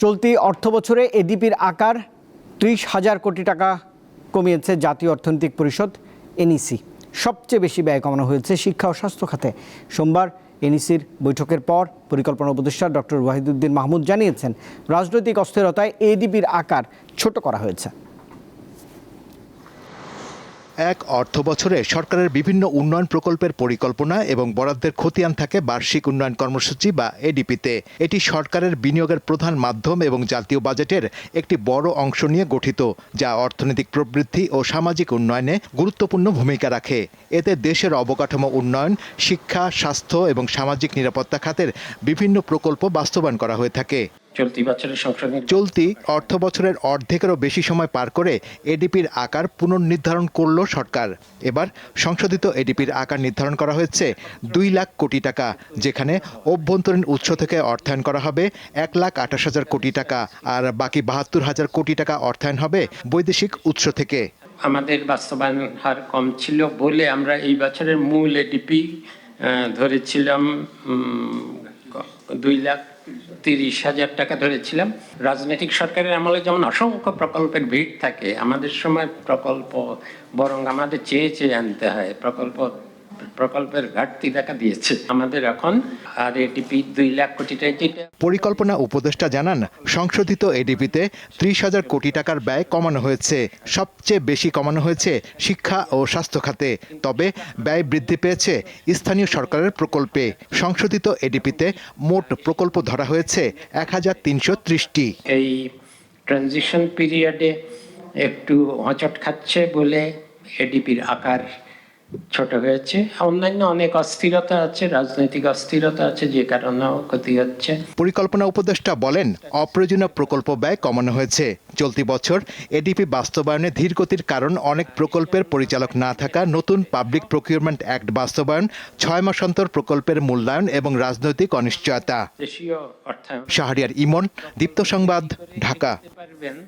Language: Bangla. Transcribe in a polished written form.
চলতি অর্থবছরে এডিপির আকার ৩০,০০০ কোটি টাকা কমিয়েছে জাতীয় অর্থনৈতিক পরিষদ এনইসি। সবচেয়ে বেশি ব্যয় কমানো হয়েছে শিক্ষা ও স্বাস্থ্য খাতে। সোমবার এনইসির বৈঠকের পর পরিকল্পনা উপদেষ্টা ডক্টর ওয়াহিদুদ্দিন মাহমুদ জানিয়েছেন, রাজনৈতিক অস্থিরতায় এডিপির আকার ছোট করা হয়েছে। এক অর্থবছরে সরকারের বিভিন্ন উন্নয়ন প্রকল্পের পরিকল্পনা এবং বরাদ্দের খতিয়ান থাকে বার্ষিক উন্নয়ন কর্মসূচি বা এডিপিতে। এটি সরকারের বিনিয়োগের প্রধান মাধ্যম এবং জাতীয় বাজেটের একটি বড় অংশ নিয়ে গঠিত, যা অর্থনৈতিক প্রবৃদ্ধি ও সামাজিক উন্নয়নে গুরুত্বপূর্ণ ভূমিকা রাখে। এতে দেশের অবকাঠামো উন্নয়ন, শিক্ষা, স্বাস্থ্য এবং সামাজিক নিরাপত্তা খাতের বিভিন্ন প্রকল্প বাস্তবায়ন করা হয়ে থাকে। চলতি অর্থ বছরের অর্ধেকেরও বেশি সময় পার করে এডিপির আকার পুনর্নির্ধারণ করল সরকার। এবার সংশোধিত এডিপির আকার নির্ধারণ করা হয়েছে ২ লাখ কোটি টাকা, যেখানে অভ্যন্তরীণ উৎস থেকে অর্থায়ন করা হবে ১,২৮,০০০ কোটি টাকা, আর বাকি ৭২,০০০ কোটি টাকা অর্থায়ন হবে বৈদেশিক উৎস থেকে। আমাদের বাস্তবায়ন হার কম ছিল বলে আমরা এই বছরের মূল এডিপি ধরেছিলাম ২,৩০,০০০ টাকা ধরেছিলাম। রাজনৈতিক সরকারের আমলে যেমন অসংখ্য প্রকল্পের ভিড় থাকে, আমাদের সময় প্রকল্প বরং আমাদের চেয়ে আনতে হয়। প্রকল্পের ঘাটতি দেখা দিয়েছে আমাদের এখন। আর এডিপি ২ লাখ কোটি টাকা। পরিকল্পনা উপদেষ্টা জানান, সংশোধিত এডিপিতে ৩০,০০০ কোটি টাকার ব্যয় কমানো হয়েছে। সবচেয়ে বেশি কমানো হয়েছে শিক্ষা ও স্বাস্থ্য খাতে, তবে ব্যয় বৃদ্ধি পেয়েছে স্থানীয় সরকারের প্রকল্পে। সংশোধিত এডিপিতে মোট প্রকল্প ধরা হয়েছে ১,৩৩০টি। এই ট্রানজিশন পিরিয়ডে একটু হোঁচট খাচ্ছে বলে এডিপির আকার ছোট হয়েছে। অন্যান্য অনেক অস্থিরতা আছে, রাজনৈতিক অস্থিরতা আছে, যে কারণেও ক্ষতি হচ্ছে। পরিকল্পনা উপদেষ্টা বলেন, অপ্রয়োজনীয় প্রকল্প ব্যয় কমানো হয়েছে। চলতি বছর এডিপি বাস্তবায়নে ধীরগতির কারণ অনেক প্রকল্পের পরিচালক না থাকা, নতুন পাবলিক প্রকিউরমেন্ট অ্যাক্ট বাস্তবায়ন, ৬ মাস অন্তর প্রকল্পের মূল্যায়ন এবং রাজনৈতিক অনিশ্চয়তা। শাহরিয়ার ইমন, দীপ্ত সংবাদ, ঢাকা।